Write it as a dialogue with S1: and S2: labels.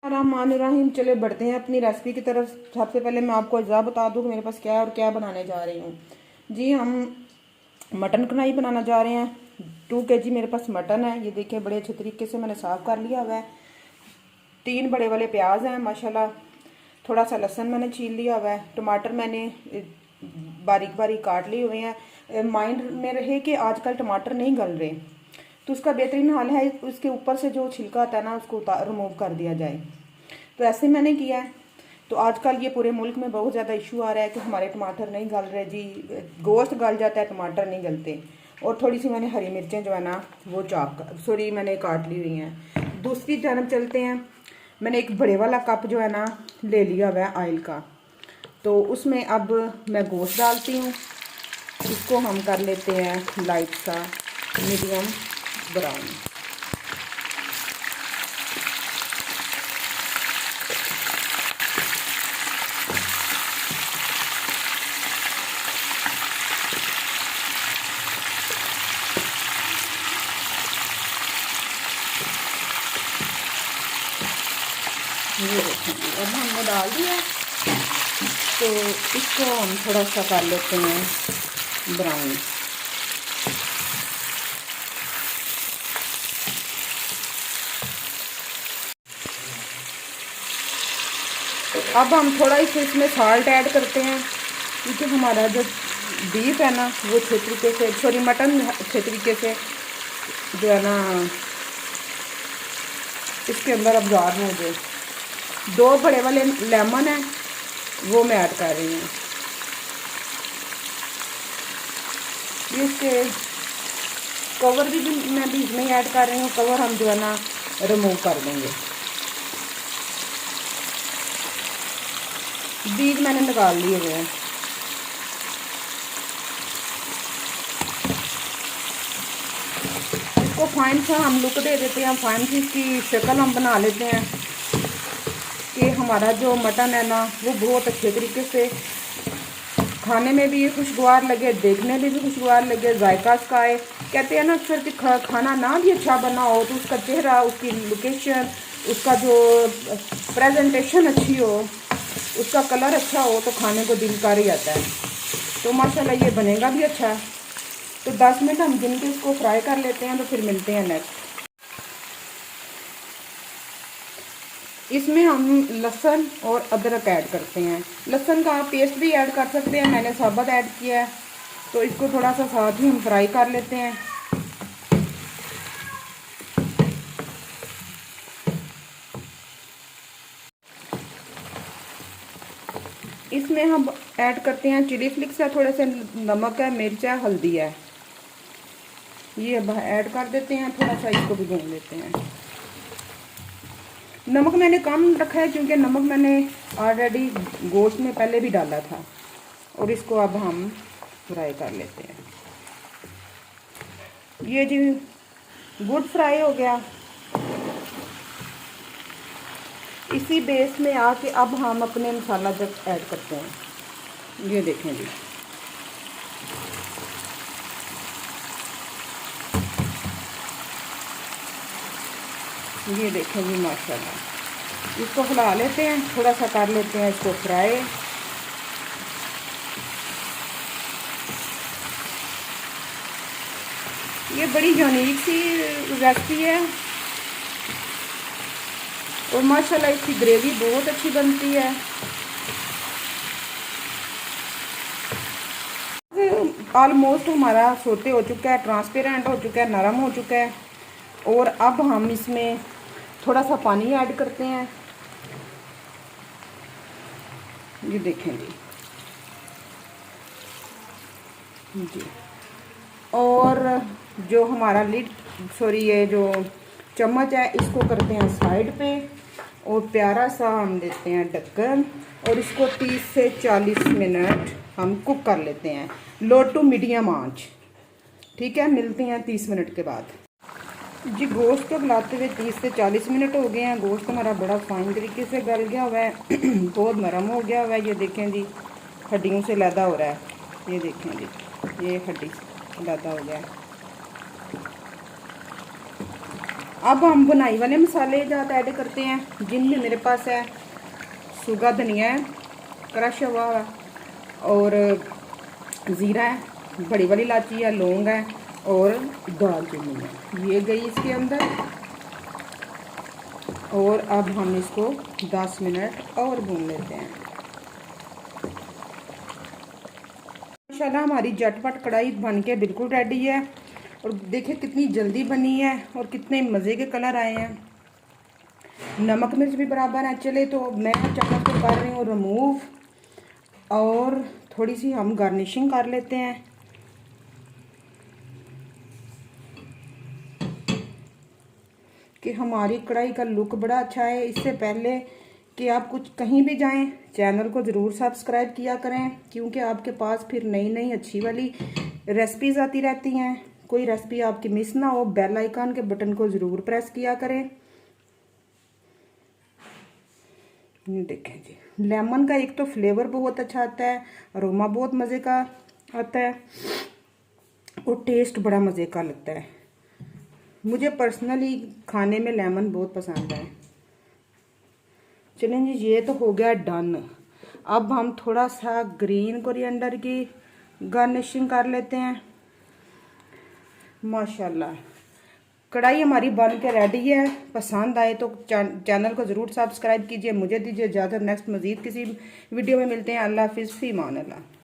S1: रहमान, चले बढ़ते हैं अपनी रेसिपी की तरफ। सबसे पहले मैं आपको अज्जा बता दूं कि मेरे पास क्या है और क्या बनाने जा रही हूँ। जी, हम मटन कढ़ाई बनाना जा रहे हैं। 2 kg मेरे पास मटन है। ये देखिए, बड़े अच्छे तरीके से मैंने साफ़ कर लिया हुआ है। 3 बड़े वाले प्याज हैं माशाल्लाह। थोड़ा सा लहसुन मैंने छील लिया हुआ है। टमाटर मैंने बारीक बारीक काट लिए हुए हैं। माइंड में रहे कि आजकल टमाटर नहीं गल रहे, तो उसका बेहतरीन हल है उसके ऊपर से जो छिलका आता है ना, उसको रिमूव कर दिया जाए। तो ऐसे मैंने किया है। तो आजकल ये पूरे मुल्क में बहुत ज़्यादा इशू आ रहा है कि हमारे टमाटर नहीं गल रहे जी। गोश्त गल जाता है, टमाटर नहीं गलते। और थोड़ी सी मैंने हरी मिर्चें जो है ना वो मैंने काट ली हुई हैं। दूसरी जानब चलते हैं। मैंने एक बड़े वाला कप जो है ना ले लिया हुआ है ऑयल का। तो उसमें अब मैं गोश्त डालती हूँ। इसको हम कर लेते हैं लाइट सा मीडियम ब्राउन। ये देखेंगे, अब हमने डाल दिया। तो इसको हम थोड़ा सा कर लेते हैं ब्राउन। अब हम थोड़ा इसमें साल्ट ऐड करते हैं, क्योंकि हमारा जो बीफ है ना वो अच्छे तरीके से मटन अच्छे तरीके से जो है ना इसके अंदर अब्जॉर्ब हो जाए। 2 बड़े वाले लेमन है वो मैं ऐड कर रही हूँ। इसके कवर भी मैं बीच में ही ऐड कर रही हूँ। कवर हम जो है ना रिमूव कर देंगे। बीज मैंने निकाल लिए हुए हैं। इसको फाइन सा हम लुक दे देते हैं। फाइन सी इसकी शक्ल हम बना लेते हैं कि हमारा जो मटन है ना वो बहुत अच्छे तरीके से खाने में भी खुशगवार लगे, देखने में भी खुशगवार लगे, जायका इसका आए। कहते हैं ना अक्सर कि खाना ना भी अच्छा बना हो तो उसका चेहरा, उसकी लोकेशन, उसका जो प्रेजेंटेशन अच्छी हो, उसका कलर अच्छा हो तो खाने को दिल कर ही आता है। तो माशाल्लाह ये बनेगा भी अच्छा। तो 10 मिनट हम गिन के इसको फ्राई कर लेते हैं, तो फिर मिलते हैं नेक्स्ट। इसमें हम लहसुन और अदरक ऐड करते हैं। लहसुन का आप पेस्ट भी ऐड कर सकते हैं, मैंने साबुत ऐड किया है। तो इसको थोड़ा सा साथ ही हम फ्राई कर लेते हैं। इसमें हम ऐड करते हैं चिली फ्लिक्स है, थोड़े से नमक है, मिर्च है, हल्दी है। ये अब ऐड कर देते हैं। थोड़ा सा इसको भी भून लेते हैं। नमक मैंने कम रखा है क्योंकि नमक मैंने ऑलरेडी गोश्त में पहले भी डाला था। और इसको अब हम फ्राई कर लेते हैं। ये जी गुड फ्राई हो गया। इसी बेस में आके अब हम अपने मसाला जब ऐड करते हैं। ये देखें जी, ये देखें जी माशाल्लाह। इसको हिला लेते हैं, थोड़ा सा कर लेते हैं इसको फ्राई। ये बड़ी यूनिक सी रेसिपी है और माशाल्लाह इसकी ग्रेवी बहुत अच्छी बनती है। ऑलमोस्ट हमारा सोते हो चुका है, ट्रांसपेरेंट हो चुका है, नरम हो चुका है। और अब हम इसमें थोड़ा सा पानी ऐड करते हैं। ये देखें जी। और जो हमारा ये जो चम्मच है इसको करते हैं साइड पे और प्यारा सा हम देते हैं ढक्कन और इसको 30 से 40 मिनट हम कुक कर लेते हैं, लो टू मीडियम आंच। ठीक है, मिलते हैं 30 मिनट के बाद। जी, गोश्त को गलाते हुए 30 से 40 मिनट हो गए हैं। गोश्त हमारा बड़ा फाइन तरीके से गल गया हुआ है, बहुत नरम हो गया हुआ है। ये देखें जी, हड्डियों से लैदा हो रहा है। ये देखें जी, ये हड्डी लैदा हो गया है। अब हम बुनाई वाले मसाले ज़्यादा ऐड करते हैं, जिनमें मेरे पास है सूखा धनिया है क्रश हुआ और ज़ीरा है, बड़ी वाली इलायची है, लौंग है और दालचीनी है, ये गई इसके अंदर। और अब हम इसको 10 मिनट और भून लेते हैं। माशाल्लाह हमारी झटपट कढ़ाई बन के बिल्कुल रेडी है। और देखिए कितनी जल्दी बनी है और कितने मज़े के कलर आए हैं। नमक मिर्च भी बराबर है। चले तो मैं चम्मच को कर रही हूँ रिमूव और थोड़ी सी हम गार्निशिंग कर लेते हैं। कि हमारी कढ़ाई का लुक बड़ा अच्छा है। इससे पहले कि आप कुछ कहीं भी जाएं, चैनल को ज़रूर सब्सक्राइब किया करें, क्योंकि आपके पास फिर नई नई अच्छी वाली रेसिपीज़ आती रहती हैं। कोई रेसिपी आपकी मिस ना हो, बेल आइकन के बटन को ज़रूर प्रेस किया करें। ये देखें जी, लेमन का एक तो फ्लेवर बहुत अच्छा आता है, अरोमा बहुत मज़े का आता है और टेस्ट बड़ा मज़े का लगता है। मुझे पर्सनली खाने में लेमन बहुत पसंद है। चलें जी, ये तो हो गया डन। अब हम थोड़ा सा ग्रीन कोरिएंडर की गार्निशिंग कर लेते हैं। माशाल्लाह कढ़ाई हमारी बन के रेडी है। पसंद आए तो चैनल को ज़रूर सब्सक्राइब कीजिए। मुझे दीजिए इजाज़त, नेक्स्ट मज़ीद किसी वीडियो में मिलते हैं। अल्लाह हाफिज़, फ़ी अमान अल्लाह।